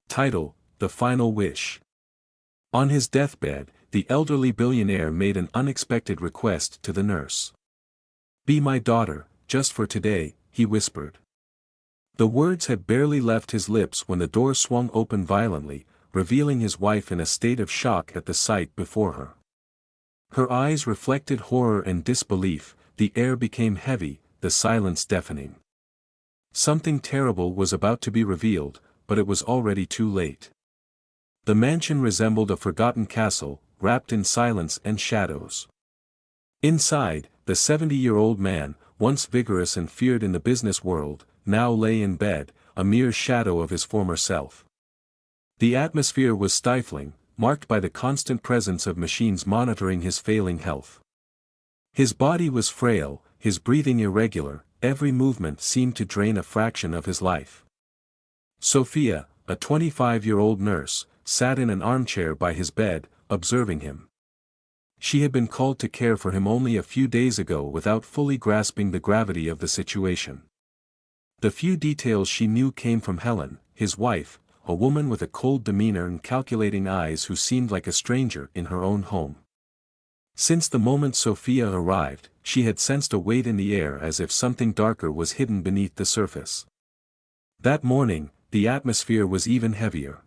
Title: The Final Wish. On his deathbed, the elderly billionaire made an unexpected request to the nurse. "Be my daughter, just for today," he whispered. The words had barely left his lips when the door swung open violently, revealing his wife in a state of shock at the sight before her. Her eyes reflected horror and disbelief, the air became heavy, the silence deafening. Something terrible was about to be revealed, but it was already too late. The mansion resembled a forgotten castle, wrapped in silence and shadows. Inside, the 70-year-old man, once vigorous and feared in the business world, now lay in bed, a mere shadow of his former self. The atmosphere was stifling, marked by the constant presence of machines monitoring his failing health. His body was frail, his breathing irregular, every movement seemed to drain a fraction of his life. Sophia, a 25-year-old nurse, sat in an armchair by his bed, observing him. She had been called to care for him only a few days ago without fully grasping the gravity of the situation. The few details she knew came from Helen, his wife, a woman with a cold demeanor and calculating eyes who seemed like a stranger in her own home. Since the moment Sophia arrived, she had sensed a weight in the air as if something darker was hidden beneath the surface. That morning, the atmosphere was even heavier.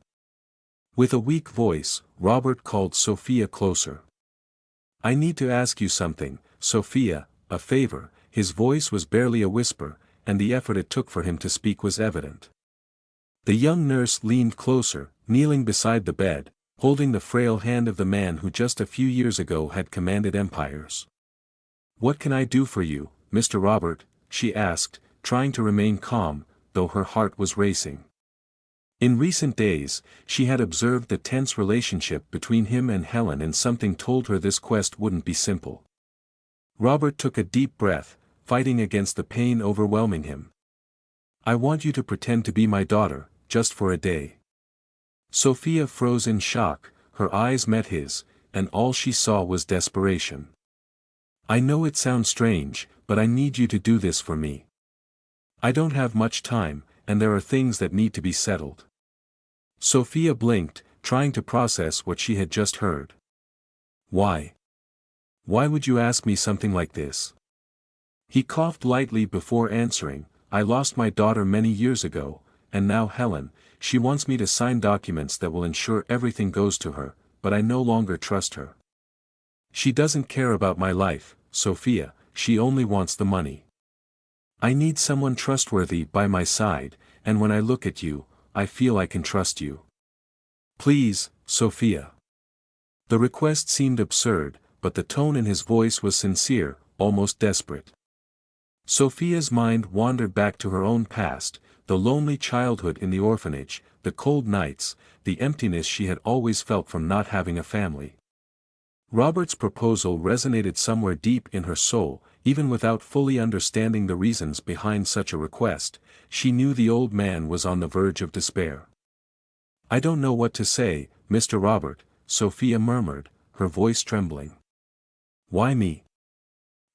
With a weak voice, Robert called Sophia closer. "I need to ask you something, Sophia, a favor." His voice was barely a whisper, and the effort it took for him to speak was evident. The young nurse leaned closer, kneeling beside the bed, holding the frail hand of the man who just a few years ago had commanded empires. "What can I do for you, Mr. Robert?" she asked, trying to remain calm, though her heart was racing. In recent days, she had observed the tense relationship between him and Helen, and something told her this quest wouldn't be simple. Robert took a deep breath, fighting against the pain overwhelming him. "I want you to pretend to be my daughter, just for a day." Sophia froze in shock, her eyes met his, and all she saw was desperation. "I know it sounds strange, but I need you to do this for me. I don't have much time, and there are things that need to be settled." Sophia blinked, trying to process what she had just heard. "Why? Why would you ask me something like this?" He coughed lightly before answering. "I lost my daughter many years ago, and now Helen, she wants me to sign documents that will ensure everything goes to her, but I no longer trust her. She doesn't care about my life, Sophia, she only wants the money. I need someone trustworthy by my side, and when I look at you, I feel I can trust you. Please, Sophia." The request seemed absurd, but the tone in his voice was sincere, almost desperate. Sophia's mind wandered back to her own past, the lonely childhood in the orphanage, the cold nights, the emptiness she had always felt from not having a family. Robert's proposal resonated somewhere deep in her soul. Even without fully understanding the reasons behind such a request, she knew the old man was on the verge of despair. "I don't know what to say, Mr. Robert," Sophia murmured, her voice trembling. "Why me?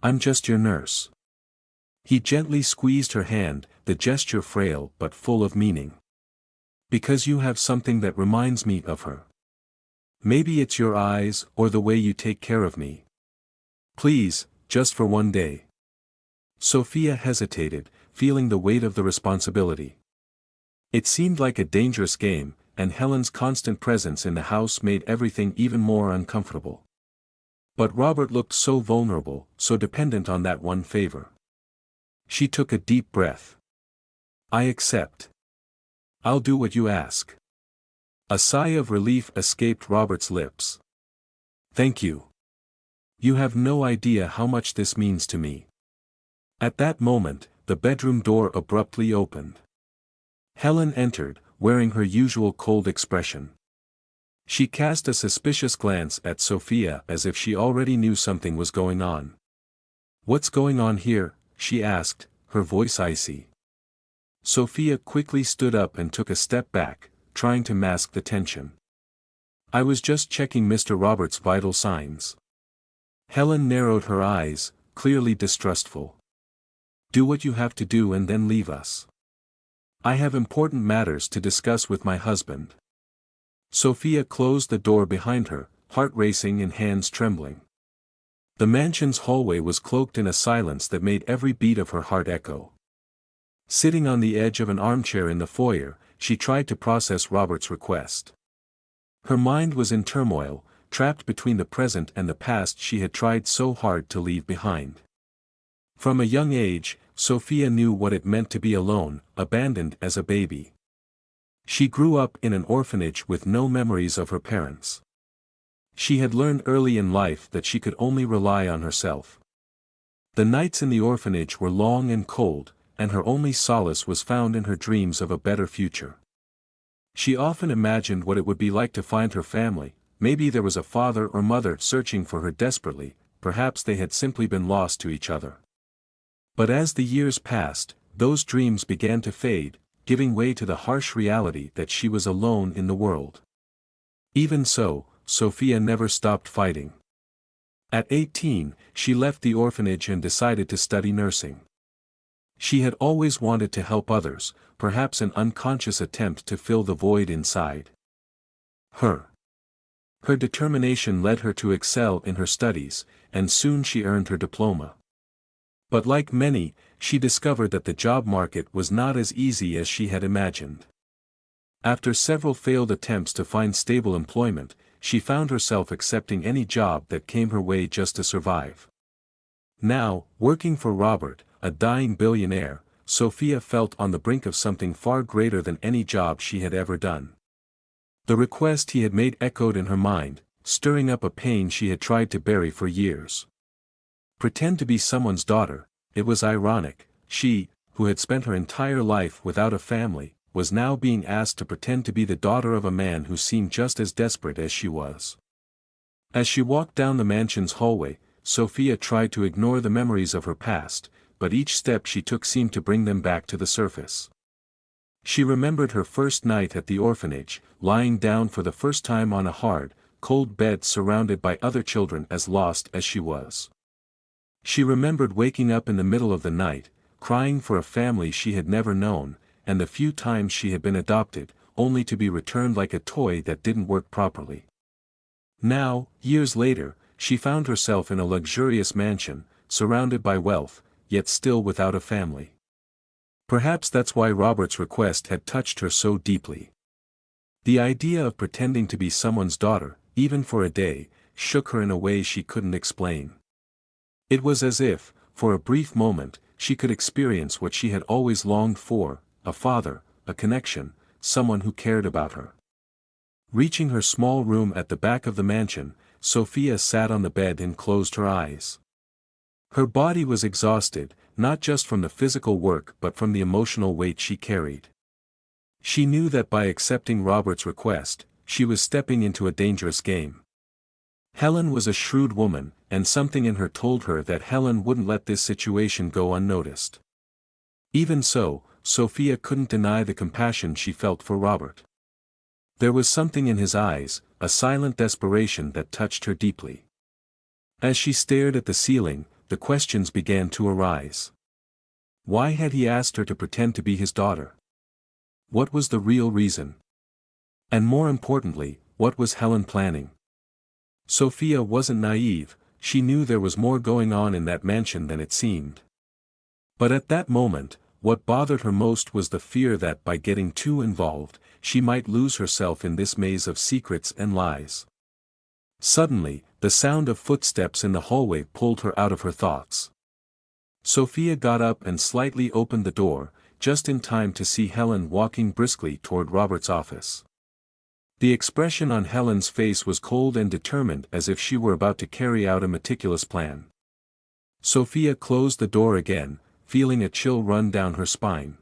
I'm just your nurse." He gently squeezed her hand, the gesture frail but full of meaning. "Because you have something that reminds me of her. Maybe it's your eyes, or the way you take care of me. Please, just for one day." Sophia hesitated, feeling the weight of the responsibility. It seemed like a dangerous game, and Helen's constant presence in the house made everything even more uncomfortable. But Robert looked so vulnerable, so dependent on that one favor. She took a deep breath. "I accept. I'll do what you ask." A sigh of relief escaped Robert's lips. "Thank you. You have no idea how much this means to me." At that moment, the bedroom door abruptly opened. Helen entered, wearing her usual cold expression. She cast a suspicious glance at Sophia as if she already knew something was going on. "What's going on here?" she asked, her voice icy. Sophia quickly stood up and took a step back, trying to mask the tension. "I was just checking Mr. Robert's vital signs." Helen narrowed her eyes, clearly distrustful. "Do what you have to do and then leave us." I have important matters to discuss with my husband. Sophia closed the door behind her, heart racing and hands trembling. The mansion's hallway was cloaked in a silence that made every beat of her heart echo. Sitting on the edge of an armchair in the foyer, she tried to process Robert's request. Her mind was in turmoil, trapped between the present and the past she had tried so hard to leave behind. From a young age, Sophia knew what it meant to be alone, abandoned as a baby. She grew up in an orphanage with no memories of her parents. She had learned early in life that she could only rely on herself. The nights in the orphanage were long and cold, and her only solace was found in her dreams of a better future. She often imagined what it would be like to find her family. Maybe there was a father or mother searching for her desperately, perhaps they had simply been lost to each other. But as the years passed, those dreams began to fade, giving way to the harsh reality that she was alone in the world. Even so, Sophia never stopped fighting. At 18, she left the orphanage and decided to study nursing. She had always wanted to help others, perhaps an unconscious attempt to fill the void inside. Her determination led her to excel in her studies, and soon she earned her diploma. But like many, she discovered that the job market was not as easy as she had imagined. After several failed attempts to find stable employment, she found herself accepting any job that came her way just to survive. Now, working for Robert, a dying billionaire, Sophia felt on the brink of something far greater than any job she had ever done. The request he had made echoed in her mind, stirring up a pain she had tried to bury for years. Pretend to be someone's daughter. It was ironic. She, who had spent her entire life without a family, was now being asked to pretend to be the daughter of a man who seemed just as desperate as she was. As she walked down the mansion's hallway, Sophia tried to ignore the memories of her past, but each step she took seemed to bring them back to the surface. She remembered her first night at the orphanage, lying down for the first time on a hard, cold bed surrounded by other children as lost as she was. She remembered waking up in the middle of the night, crying for a family she had never known, and the few times she had been adopted, only to be returned like a toy that didn't work properly. Now, years later, she found herself in a luxurious mansion, surrounded by wealth, yet still without a family. Perhaps that's why Robert's request had touched her so deeply. The idea of pretending to be someone's daughter, even for a day, shook her in a way she couldn't explain. It was as if, for a brief moment, she could experience what she had always longed for, a father, a connection, someone who cared about her. Reaching her small room at the back of the mansion, Sophia sat on the bed and closed her eyes. Her body was exhausted, not just from the physical work but from the emotional weight she carried. She knew that by accepting Robert's request, she was stepping into a dangerous game. Helen was a shrewd woman, and something in her told her that Helen wouldn't let this situation go unnoticed. Even so, Sophia couldn't deny the compassion she felt for Robert. There was something in his eyes, a silent desperation that touched her deeply. As she stared at the ceiling, the questions began to arise. Why had he asked her to pretend to be his daughter? What was the real reason? And more importantly, what was Helen planning? Sophia wasn't naive, she knew there was more going on in that mansion than it seemed. But at that moment, what bothered her most was the fear that by getting too involved, she might lose herself in this maze of secrets and lies. Suddenly, the sound of footsteps in the hallway pulled her out of her thoughts. Sophia got up and slightly opened the door, just in time to see Helen walking briskly toward Robert's office. The expression on Helen's face was cold and determined as if she were about to carry out a meticulous plan. Sophia closed the door again, feeling a chill run down her spine.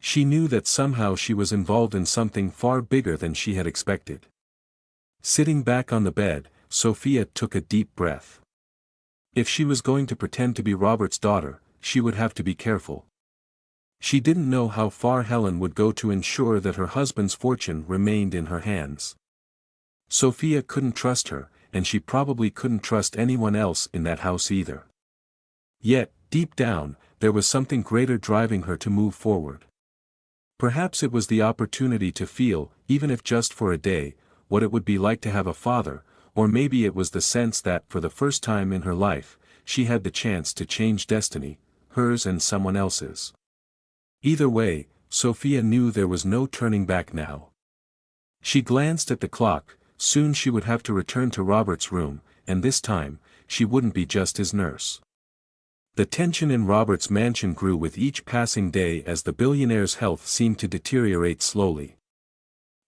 She knew that somehow she was involved in something far bigger than she had expected. Sitting back on the bed, Sophia took a deep breath. If she was going to pretend to be Robert's daughter, she would have to be careful. She didn't know how far Helen would go to ensure that her husband's fortune remained in her hands. Sophia couldn't trust her, and she probably couldn't trust anyone else in that house either. Yet, deep down, there was something greater driving her to move forward. Perhaps it was the opportunity to feel, even if just for a day, what it would be like to have a father, or maybe it was the sense that for the first time in her life, she had the chance to change destiny, hers and someone else's. Either way, Sophia knew there was no turning back now. She glanced at the clock. Soon she would have to return to Robert's room, and this time, she wouldn't be just his nurse. The tension in Robert's mansion grew with each passing day as the billionaire's health seemed to deteriorate slowly.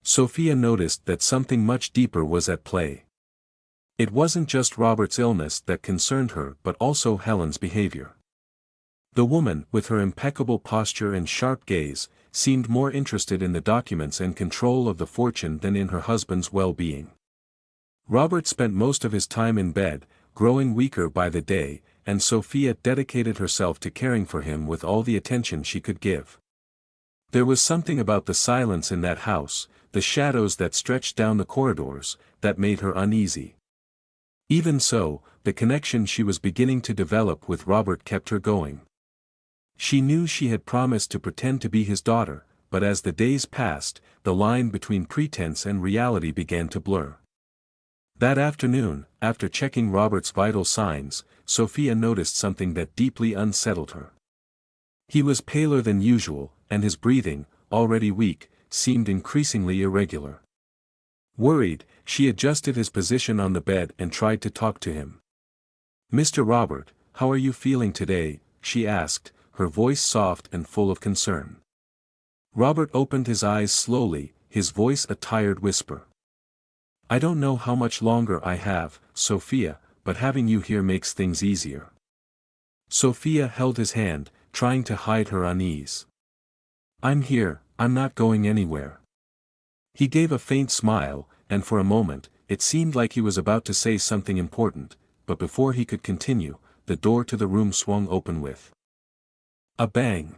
Sophia noticed that something much deeper was at play. It wasn't just Robert's illness that concerned her but also Helen's behavior. The woman, with her impeccable posture and sharp gaze, seemed more interested in the documents and control of the fortune than in her husband's well-being. Robert spent most of his time in bed, growing weaker by the day, and Sophia dedicated herself to caring for him with all the attention she could give. There was something about the silence in that house, the shadows that stretched down the corridors, that made her uneasy. Even so, the connection she was beginning to develop with Robert kept her going. She knew she had promised to pretend to be his daughter, but as the days passed, the line between pretense and reality began to blur. That afternoon, after checking Robert's vital signs, Sophia noticed something that deeply unsettled her. He was paler than usual, and his breathing, already weak, seemed increasingly irregular. Worried, she adjusted his position on the bed and tried to talk to him. "Mr. Robert, how are you feeling today?" she asked, her voice soft and full of concern. Robert opened his eyes slowly, his voice a tired whisper. "I don't know how much longer I have, Sophia, but having you here makes things easier." Sophia held his hand, trying to hide her unease. "I'm here, I'm not going anywhere." He gave a faint smile, and for a moment, it seemed like he was about to say something important, but before he could continue, the door to the room swung open with a bang.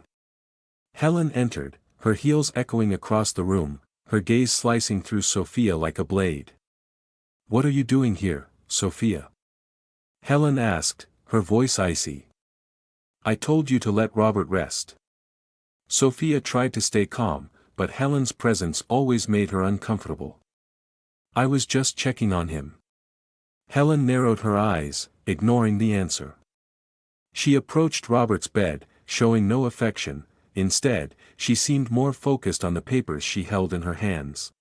Helen entered, her heels echoing across the room, her gaze slicing through Sophia like a blade. "What are you doing here, Sophia?" Helen asked, her voice icy. "I told you to let Robert rest." Sophia tried to stay calm, but Helen's presence always made her uncomfortable. "I was just checking on him." Helen narrowed her eyes, ignoring the answer. She approached Robert's bed, showing no affection. Instead, she seemed more focused on the papers she held in her hands.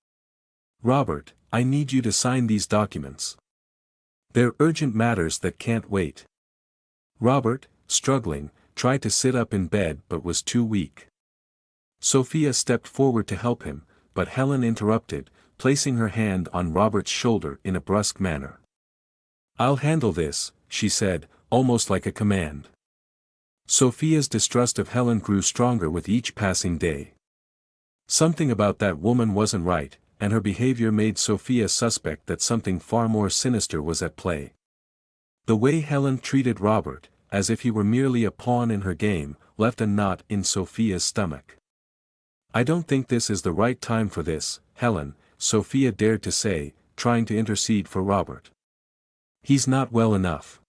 "Robert, I need you to sign these documents. They're urgent matters that can't wait." Robert, struggling, tried to sit up in bed but was too weak. Sophia stepped forward to help him, but Helen interrupted, placing her hand on Robert's shoulder in a brusque manner. "I'll handle this," she said, almost like a command. Sophia's distrust of Helen grew stronger with each passing day. Something about that woman wasn't right, and her behavior made Sophia suspect that something far more sinister was at play. The way Helen treated Robert, as if he were merely a pawn in her game, left a knot in Sophia's stomach. "I don't think this is the right time for this, Helen," Sophia dared to say, trying to intercede for Robert. "He's not well enough."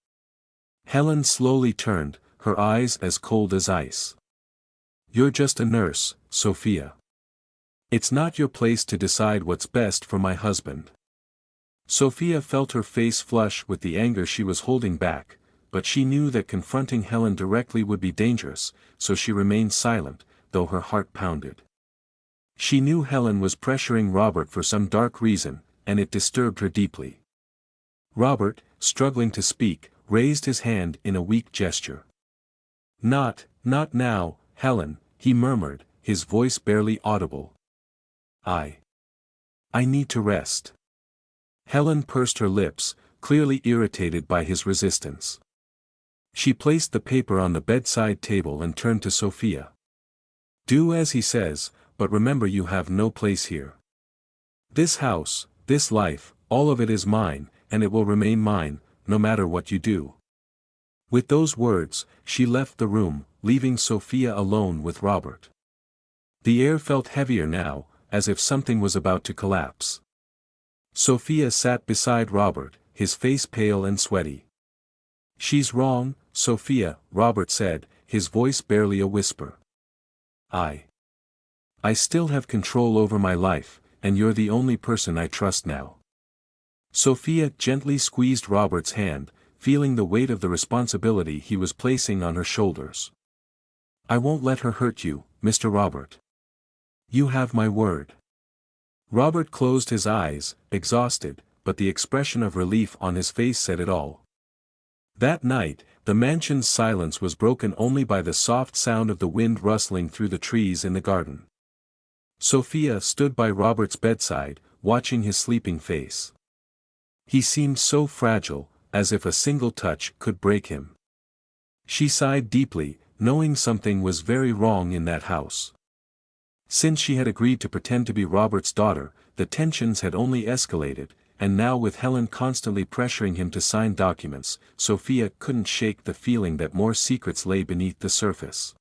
Helen slowly turned, her eyes as cold as ice. "You're just a nurse, Sophia. It's not your place to decide what's best for my husband." Sophia felt her face flush with the anger she was holding back, but she knew that confronting Helen directly would be dangerous, so she remained silent, though her heart pounded. She knew Helen was pressuring Robert for some dark reason, and it disturbed her deeply. Robert, struggling to speak, raised his hand in a weak gesture. Not now, Helen," he murmured, his voice barely audible. I need to rest." Helen pursed her lips, clearly irritated by his resistance. She placed the paper on the bedside table and turned to Sophia. "Do as he says, but remember you have no place here. This house, this life, all of it is mine, and it will remain mine, no matter what you do." With those words, she left the room, leaving Sophia alone with Robert. The air felt heavier now, as if something was about to collapse. Sophia sat beside Robert, his face pale and sweaty. "She's wrong, Sophia," Robert said, his voice barely a whisper. I I still have control over my life, and you're the only person I trust now." Sophia gently squeezed Robert's hand, feeling the weight of the responsibility he was placing on her shoulders. "I won't let her hurt you, Mr. Robert. You have my word." Robert closed his eyes, exhausted, but the expression of relief on his face said it all. That night, the mansion's silence was broken only by the soft sound of the wind rustling through the trees in the garden. Sophia stood by Robert's bedside, watching his sleeping face. He seemed so fragile, as if a single touch could break him. She sighed deeply, knowing something was very wrong in that house. Since she had agreed to pretend to be Robert's daughter, the tensions had only escalated, and now with Helen constantly pressuring him to sign documents, Sophia couldn't shake the feeling that more secrets lay beneath the surface.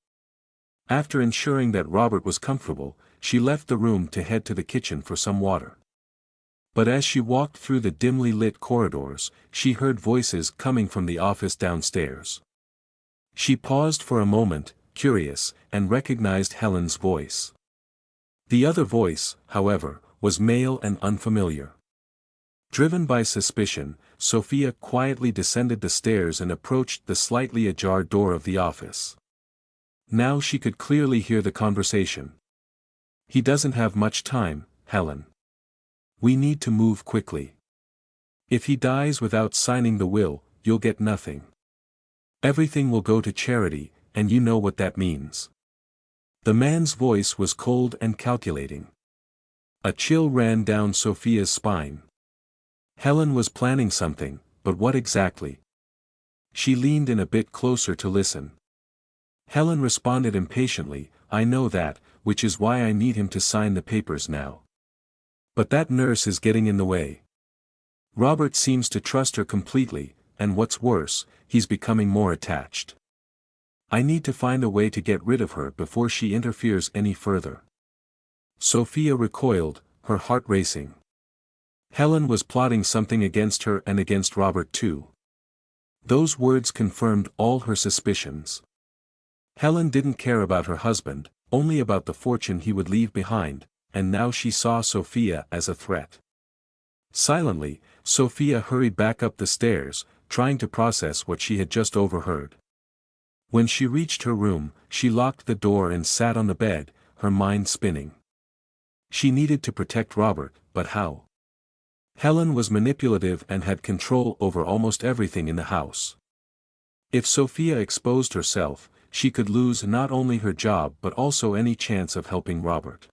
After ensuring that Robert was comfortable, she left the room to head to the kitchen for some water. But as she walked through the dimly lit corridors, she heard voices coming from the office downstairs. She paused for a moment, curious, and recognized Helen's voice. The other voice, however, was male and unfamiliar. Driven by suspicion, Sophia quietly descended the stairs and approached the slightly ajar door of the office. Now she could clearly hear the conversation. "He doesn't have much time, Helen. We need to move quickly. If he dies without signing the will, you'll get nothing. Everything will go to charity, and you know what that means." The man's voice was cold and calculating. A chill ran down Sophia's spine. Helen was planning something, but what exactly? She leaned in a bit closer to listen. Helen responded impatiently, "I know that, which is why I need him to sign the papers now. But that nurse is getting in the way. Robert seems to trust her completely, and what's worse, he's becoming more attached. I need to find a way to get rid of her before she interferes any further." Sophia recoiled, her heart racing. Helen was plotting something against her and against Robert too. Those words confirmed all her suspicions. Helen didn't care about her husband, only about the fortune he would leave behind, and now she saw Sophia as a threat. Silently, Sophia hurried back up the stairs, trying to process what she had just overheard. When she reached her room, she locked the door and sat on the bed, her mind spinning. She needed to protect Robert, but how? Helen was manipulative and had control over almost everything in the house. If Sophia exposed herself, she could lose not only her job but also any chance of helping Robert.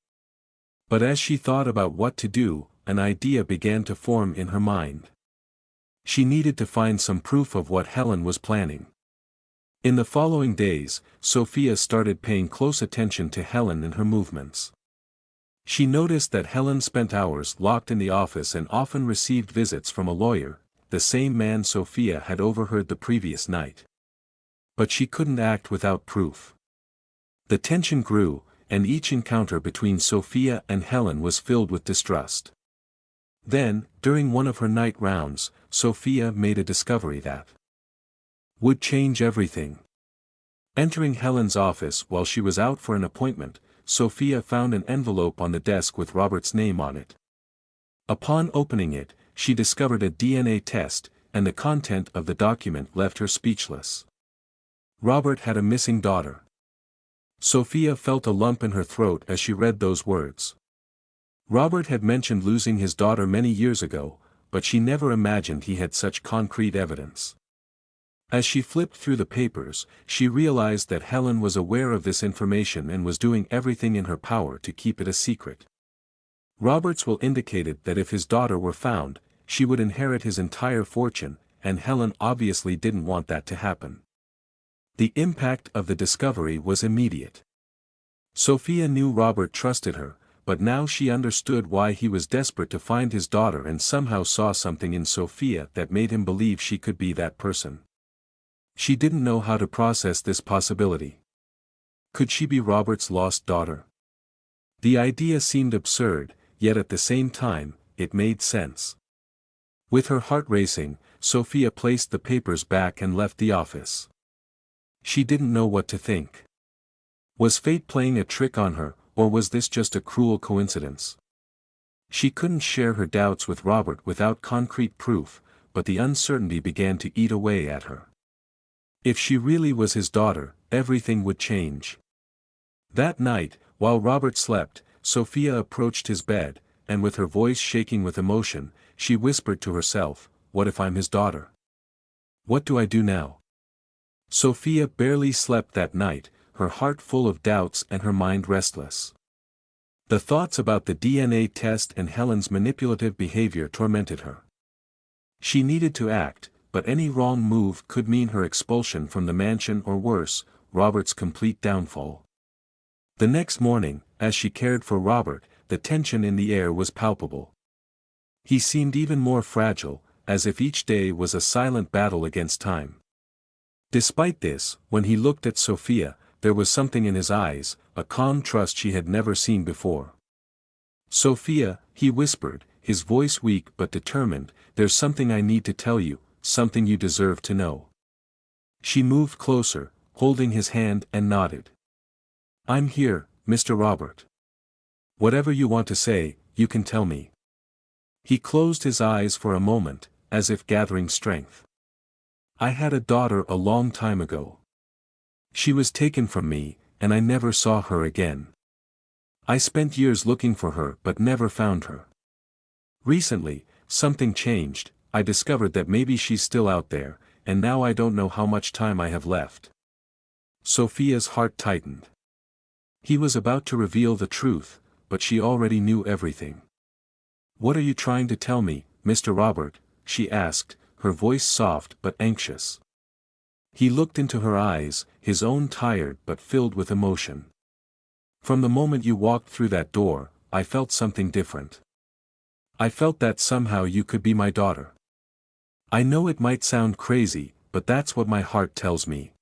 But as she thought about what to do, an idea began to form in her mind. She needed to find some proof of what Helen was planning. In the following days, Sophia started paying close attention to Helen and her movements. She noticed that Helen spent hours locked in the office and often received visits from a lawyer, the same man Sophia had overheard the previous night. But she couldn't act without proof. The tension grew, and each encounter between Sophia and Helen was filled with distrust. Then, during one of her night rounds, Sophia made a discovery that would change everything. Entering Helen's office while she was out for an appointment, Sophia found an envelope on the desk with Robert's name on it. Upon opening it, she discovered a DNA test, and the content of the document left her speechless. Robert had a missing daughter. Sophia felt a lump in her throat as she read those words. Robert had mentioned losing his daughter many years ago, but she never imagined he had such concrete evidence. As she flipped through the papers, she realized that Helen was aware of this information and was doing everything in her power to keep it a secret. Robert's will indicated that if his daughter were found, she would inherit his entire fortune, and Helen obviously didn't want that to happen. The impact of the discovery was immediate. Sophia knew Robert trusted her, but now she understood why he was desperate to find his daughter and somehow saw something in Sophia that made him believe she could be that person. She didn't know how to process this possibility. Could she be Robert's lost daughter? The idea seemed absurd, yet at the same time, it made sense. With her heart racing, Sophia placed the papers back and left the office. She didn't know what to think. Was fate playing a trick on her, or was this just a cruel coincidence? She couldn't share her doubts with Robert without concrete proof, but the uncertainty began to eat away at her. If she really was his daughter, everything would change. That night, while Robert slept, Sophia approached his bed, and with her voice shaking with emotion, she whispered to herself, "What if I'm his daughter? What do I do now?" Sophia barely slept that night, her heart full of doubts and her mind restless. The thoughts about the DNA test and Helen's manipulative behavior tormented her. She needed to act, but any wrong move could mean her expulsion from the mansion or worse, Robert's complete downfall. The next morning, as she cared for Robert, the tension in the air was palpable. He seemed even more fragile, as if each day was a silent battle against time. Despite this, when he looked at Sophia, there was something in his eyes, a calm trust she had never seen before. "Sophia," he whispered, his voice weak but determined, "there's something I need to tell you, something you deserve to know." She moved closer, holding his hand and nodded. "I'm here, Mr. Robert. Whatever you want to say, you can tell me." He closed his eyes for a moment, as if gathering strength. "I had a daughter a long time ago. She was taken from me, and I never saw her again. I spent years looking for her but never found her. Recently, something changed. I discovered that maybe she's still out there, and now I don't know how much time I have left." Sophia's heart tightened. He was about to reveal the truth, but she already knew everything. "What are you trying to tell me, Mr. Robert?" she asked, her voice soft but anxious. He looked into her eyes, his own tired but filled with emotion. "From the moment you walked through that door, I felt something different. I felt that somehow you could be my daughter. I know it might sound crazy, but that's what my heart tells me.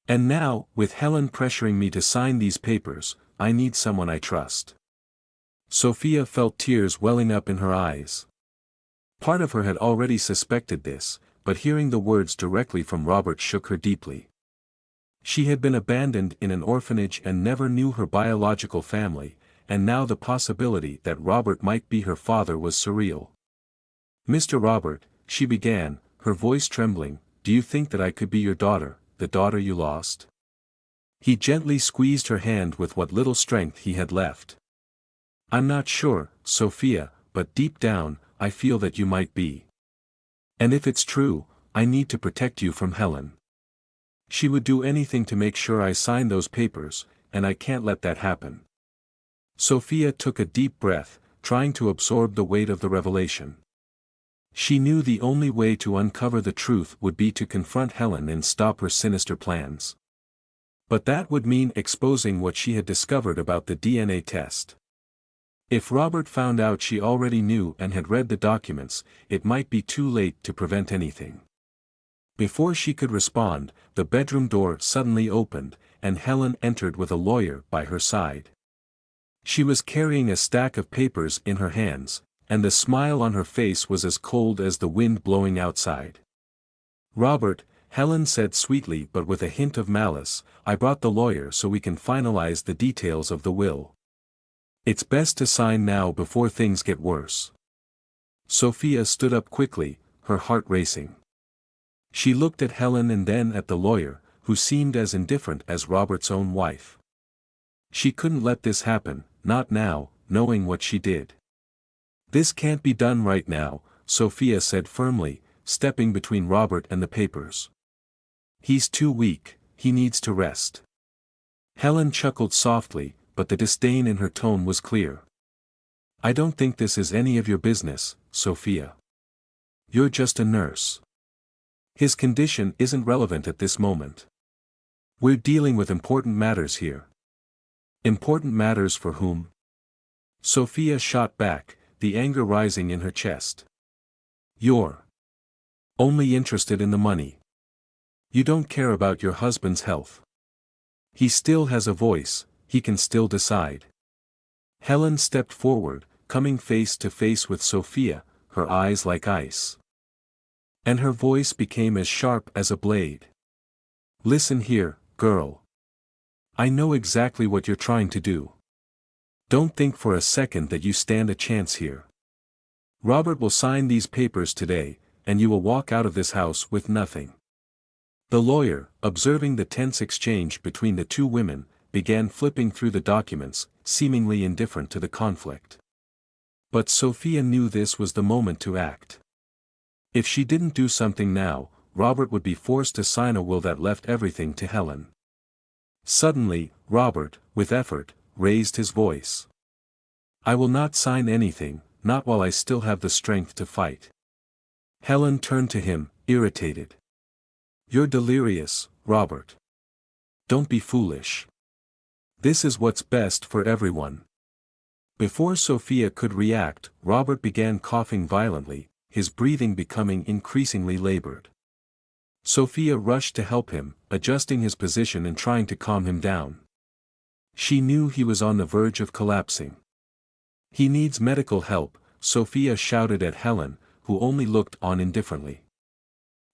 And now, with Helen pressuring me to sign these papers, I need someone I trust." Sophia felt tears welling up in her eyes. Part of her had already suspected this, but hearing the words directly from Robert shook her deeply. She had been abandoned in an orphanage and never knew her biological family, and now the possibility that Robert might be her father was surreal. "Mr. Robert," she began, her voice trembling, "do you think that I could be your daughter, the daughter you lost?" He gently squeezed her hand with what little strength he had left. "I'm not sure, Sophia, but deep down, I feel that you might be. And if it's true, I need to protect you from Helen. She would do anything to make sure I sign those papers, and I can't let that happen." Sophia took a deep breath, trying to absorb the weight of the revelation. She knew the only way to uncover the truth would be to confront Helen and stop her sinister plans. But that would mean exposing what she had discovered about the DNA test. If Robert found out she already knew and had read the documents, it might be too late to prevent anything. Before she could respond, the bedroom door suddenly opened, and Helen entered with a lawyer by her side. She was carrying a stack of papers in her hands, and the smile on her face was as cold as the wind blowing outside. "Robert," Helen said sweetly but with a hint of malice, "I brought the lawyer so we can finalize the details of the will. It's best to sign now before things get worse." Sophia stood up quickly, her heart racing. She looked at Helen and then at the lawyer, who seemed as indifferent as Robert's own wife. She couldn't let this happen, not now, knowing what she did. "This can't be done right now," Sophia said firmly, stepping between Robert and the papers. "He's too weak, he needs to rest." Helen chuckled softly, but the disdain in her tone was clear. "I don't think this is any of your business, Sophia. You're just a nurse. His condition isn't relevant at this moment. We're dealing with important matters here." "Important matters for whom?" Sophia shot back, the anger rising in her chest. "You're only interested in the money. You don't care about your husband's health. He still has a voice, he can still decide." Helen stepped forward, coming face to face with Sophia, her eyes like ice. And her voice became as sharp as a blade. "Listen here, girl. I know exactly what you're trying to do. Don't think for a second that you stand a chance here. Robert will sign these papers today, and you will walk out of this house with nothing." The lawyer, observing the tense exchange between the two women, began flipping through the documents, seemingly indifferent to the conflict. But Sophia knew this was the moment to act. If she didn't do something now, Robert would be forced to sign a will that left everything to Helen. Suddenly, Robert, with effort, raised his voice. "I will not sign anything, not while I still have the strength to fight." Helen turned to him, irritated. "You're delirious, Robert. Don't be foolish. This is what's best for everyone." Before Sophia could react, Robert began coughing violently, his breathing becoming increasingly labored. Sophia rushed to help him, adjusting his position and trying to calm him down. She knew he was on the verge of collapsing. "He needs medical help," Sophia shouted at Helen, who only looked on indifferently.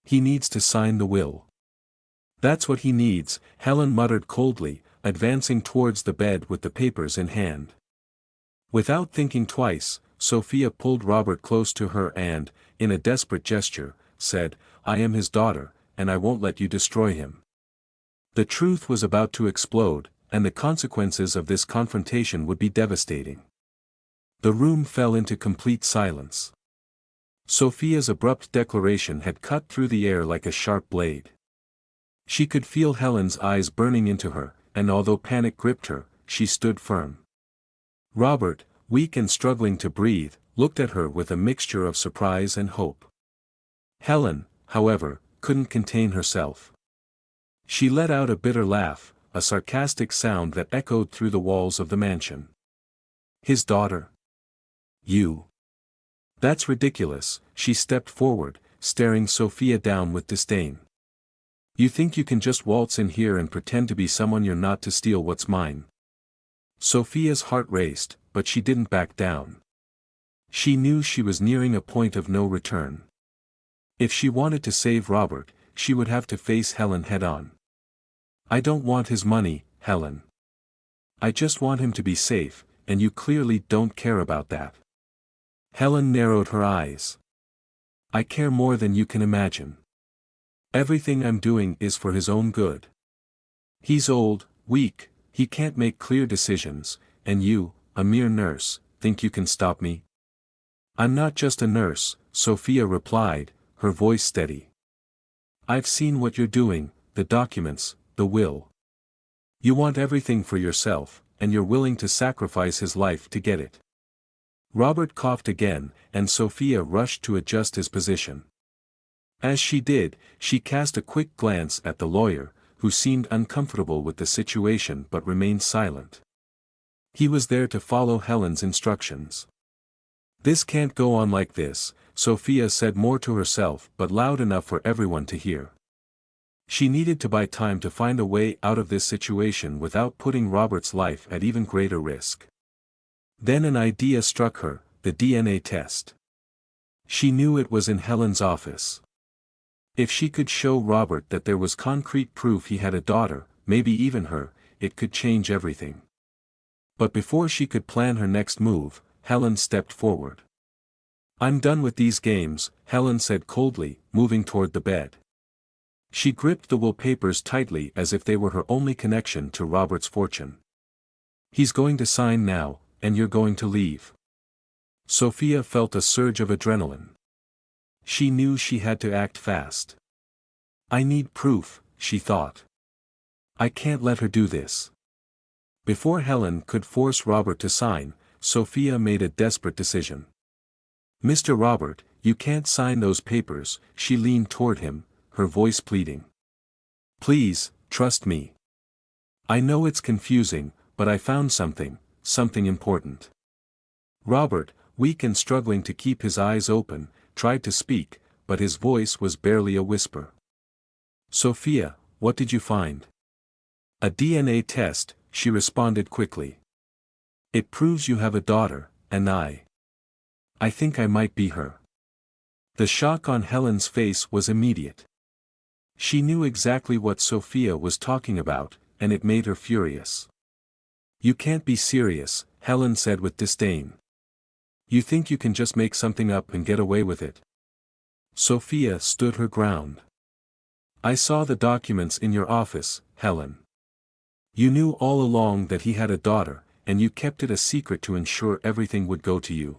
"He needs to sign the will." "That's what he needs," Helen muttered coldly, advancing towards the bed with the papers in hand. Without thinking twice, Sophia pulled Robert close to her and, in a desperate gesture, said, "I am his daughter, and I won't let you destroy him." The truth was about to explode, and the consequences of this confrontation would be devastating. The room fell into complete silence. Sophia's abrupt declaration had cut through the air like a sharp blade. She could feel Helen's eyes burning into her, and although panic gripped her, she stood firm. Robert, weak and struggling to breathe, looked at her with a mixture of surprise and hope. Helen, however, couldn't contain herself. She let out a bitter laugh, a sarcastic sound that echoed through the walls of the mansion. "His daughter? You? That's ridiculous." She stepped forward, staring Sophia down with disdain. "You think you can just waltz in here and pretend to be someone you're not to steal what's mine?" Sophia's heart raced, but she didn't back down. She knew she was nearing a point of no return. If she wanted to save Robert, she would have to face Helen head-on. "I don't want his money, Helen. I just want him to be safe, and you clearly don't care about that." Helen narrowed her eyes. "I care more than you can imagine. Everything I'm doing is for his own good. He's old, weak, he can't make clear decisions, and you, a mere nurse, think you can stop me?" "I'm not just a nurse," Sophia replied, her voice steady. "I've seen what you're doing, the documents, the will. You want everything for yourself, and you're willing to sacrifice his life to get it." Robert coughed again, and Sophia rushed to adjust his position. As she did, she cast a quick glance at the lawyer, who seemed uncomfortable with the situation but remained silent. He was there to follow Helen's instructions. "This can't go on like this," Sophia said, more to herself but loud enough for everyone to hear. She needed to buy time to find a way out of this situation without putting Robert's life at even greater risk. Then an idea struck her, the DNA test. She knew it was in Helen's office. If she could show Robert that there was concrete proof he had a daughter, maybe even her, it could change everything. But before she could plan her next move, Helen stepped forward. "I'm done with these games," Helen said coldly, moving toward the bed. She gripped the will papers tightly as if they were her only connection to Robert's fortune. "He's going to sign now, and you're going to leave." Sophia felt a surge of adrenaline. She knew she had to act fast. "I need proof," she thought. "I can't let her do this." Before Helen could force Robert to sign, Sophia made a desperate decision. "Mr. Robert, you can't sign those papers," she leaned toward him, her voice pleading. "Please, trust me. I know it's confusing, but I found something important." Robert, weak and struggling to keep his eyes open, tried to speak, but his voice was barely a whisper. "Sophia, what did you find?" "A DNA test," she responded quickly. "It proves you have a daughter, and I think I might be her." The shock on Helen's face was immediate. She knew exactly what Sophia was talking about, and it made her furious. "You can't be serious," Helen said with disdain. You think you can just make something up and get away with it? Sophia stood her ground. I saw the documents in your office, Helen. You knew all along that he had a daughter, and you kept it a secret to ensure everything would go to you.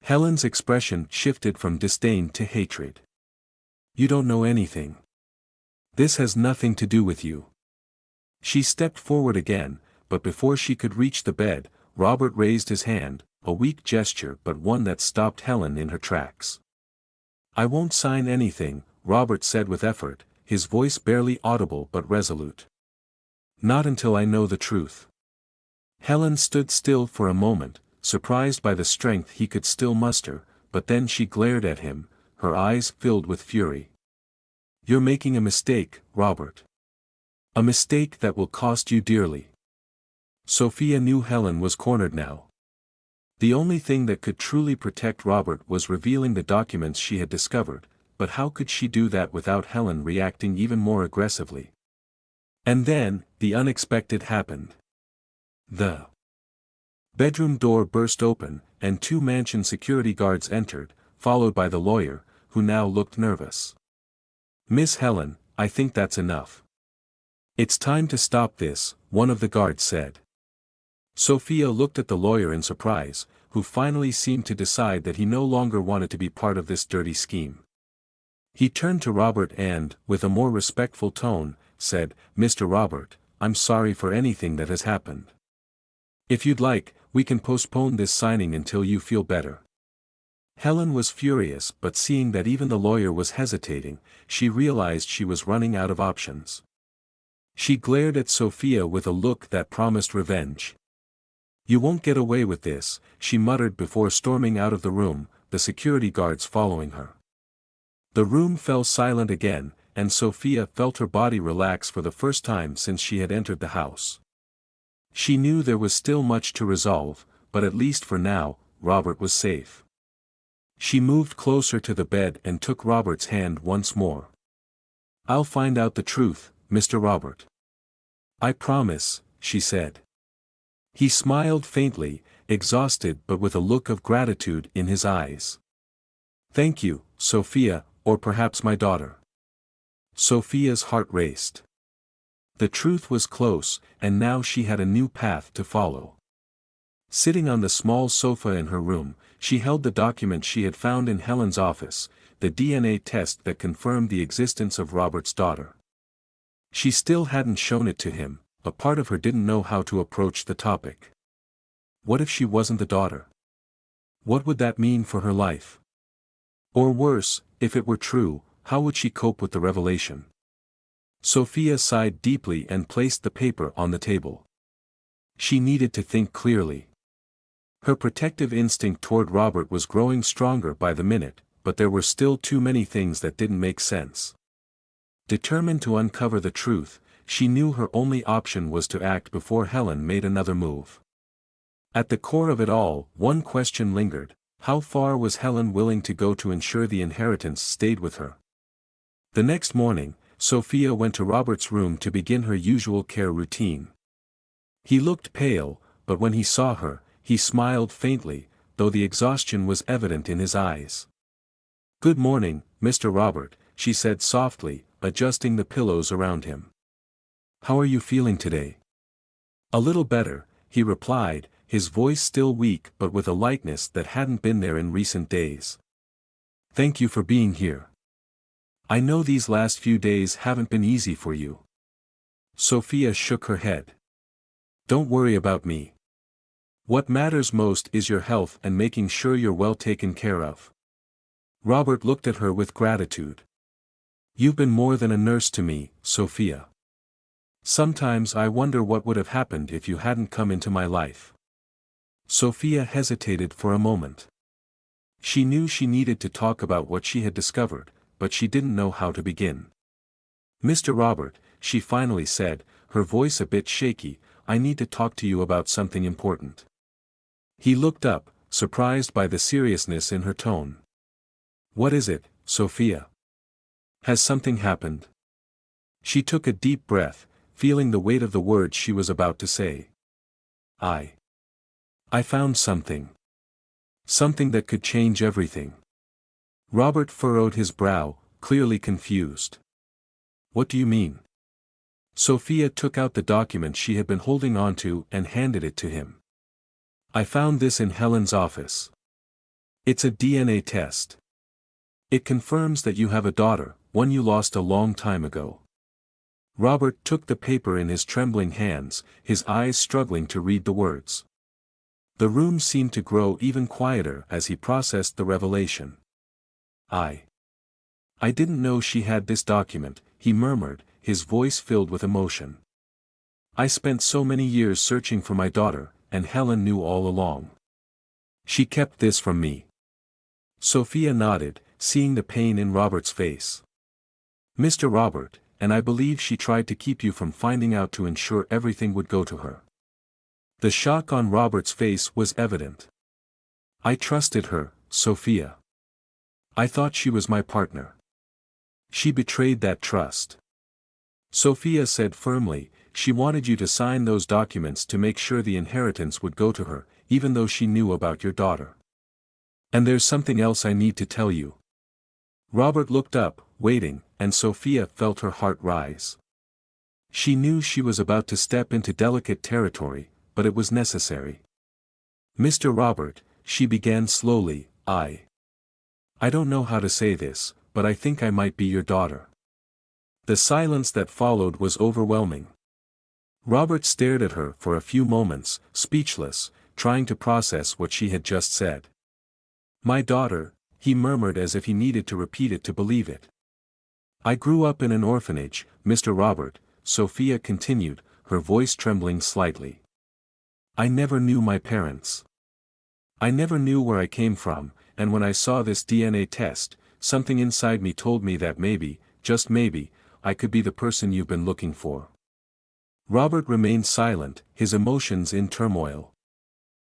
Helen's expression shifted from disdain to hatred. You don't know anything. This has nothing to do with you. She stepped forward again, but before she could reach the bed, Robert raised his hand, a weak gesture but one that stopped Helen in her tracks. I won't sign anything, Robert said with effort, his voice barely audible but resolute. Not until I know the truth. Helen stood still for a moment, surprised by the strength he could still muster, but then she glared at him, her eyes filled with fury. You're making a mistake, Robert. A mistake that will cost you dearly. Sophia knew Helen was cornered now. The only thing that could truly protect Robert was revealing the documents she had discovered, but how could she do that without Helen reacting even more aggressively? And then, the unexpected happened. The bedroom door burst open, and two mansion security guards entered, followed by the lawyer, who now looked nervous. Miss Helen, I think that's enough. It's time to stop this, one of the guards said. Sophia looked at the lawyer in surprise, who finally seemed to decide that he no longer wanted to be part of this dirty scheme. He turned to Robert and, with a more respectful tone, said, Mr. Robert, I'm sorry for anything that has happened. If you'd like, we can postpone this signing until you feel better. Helen was furious, but seeing that even the lawyer was hesitating, she realized she was running out of options. She glared at Sophia with a look that promised revenge. You won't get away with this, she muttered before storming out of the room, the security guards following her. The room fell silent again, and Sophia felt her body relax for the first time since she had entered the house. She knew there was still much to resolve, but at least for now, Robert was safe. She moved closer to the bed and took Robert's hand once more. I'll find out the truth, Mr. Robert. I promise, she said. He smiled faintly, exhausted but with a look of gratitude in his eyes. Thank you, Sophia, or perhaps my daughter. Sophia's heart raced. The truth was close, and now she had a new path to follow. Sitting on the small sofa in her room, she held the document she had found in Helen's office, the DNA test that confirmed the existence of Robert's daughter. She still hadn't shown it to him, a part of her didn't know how to approach the topic. What if she wasn't the daughter? What would that mean for her life? Or worse, if it were true, how would she cope with the revelation? Sophia sighed deeply and placed the paper on the table. She needed to think clearly. Her protective instinct toward Robert was growing stronger by the minute, but there were still too many things that didn't make sense. Determined to uncover the truth, she knew her only option was to act before Helen made another move. At the core of it all, one question lingered: how far was Helen willing to go to ensure the inheritance stayed with her? The next morning, Sophia went to Robert's room to begin her usual care routine. He looked pale, but when he saw her, he smiled faintly, though the exhaustion was evident in his eyes. Good morning, Mr. Robert, she said softly, adjusting the pillows around him. How are you feeling today? A little better, he replied, his voice still weak but with a lightness that hadn't been there in recent days. Thank you for being here. I know these last few days haven't been easy for you. Sophia shook her head. Don't worry about me. What matters most is your health and making sure you're well taken care of. Robert looked at her with gratitude. You've been more than a nurse to me, Sophia. Sometimes I wonder what would have happened if you hadn't come into my life. Sophia hesitated for a moment. She knew she needed to talk about what she had discovered, but she didn't know how to begin. Mr. Robert, she finally said, her voice a bit shaky, I need to talk to you about something important. He looked up, surprised by the seriousness in her tone. What is it, Sophia? Has something happened? She took a deep breath, feeling the weight of the words she was about to say. I found something. Something that could change everything. Robert furrowed his brow, clearly confused. What do you mean? Sophia took out the document she had been holding onto and handed it to him. I found this in Helen's office. It's a DNA test. It confirms that you have a daughter, one you lost a long time ago. Robert took the paper in his trembling hands, his eyes struggling to read the words. The room seemed to grow even quieter as he processed the revelation. I didn't know she had this document, he murmured, his voice filled with emotion. I spent so many years searching for my daughter, and Helen knew all along. She kept this from me. Sophia nodded, seeing the pain in Robert's face. Mr. Robert, and I believe she tried to keep you from finding out to ensure everything would go to her. The shock on Robert's face was evident. I trusted her, Sophia. I thought she was my partner. She betrayed that trust. Sophia said firmly, she wanted you to sign those documents to make sure the inheritance would go to her, even though she knew about your daughter. And there's something else I need to tell you. Robert looked up, waiting, and Sophia felt her heart rise. She knew she was about to step into delicate territory, but it was necessary. Mr. Robert, she began slowly, I don't know how to say this, but I think I might be your daughter. The silence that followed was overwhelming. Robert stared at her for a few moments, speechless, trying to process what she had just said. My daughter, he murmured as if he needed to repeat it to believe it. I grew up in an orphanage, Mr. Robert, Sophia continued, her voice trembling slightly. I never knew my parents. I never knew where I came from, and when I saw this DNA test, something inside me told me that maybe, just maybe, I could be the person you've been looking for. Robert remained silent, his emotions in turmoil.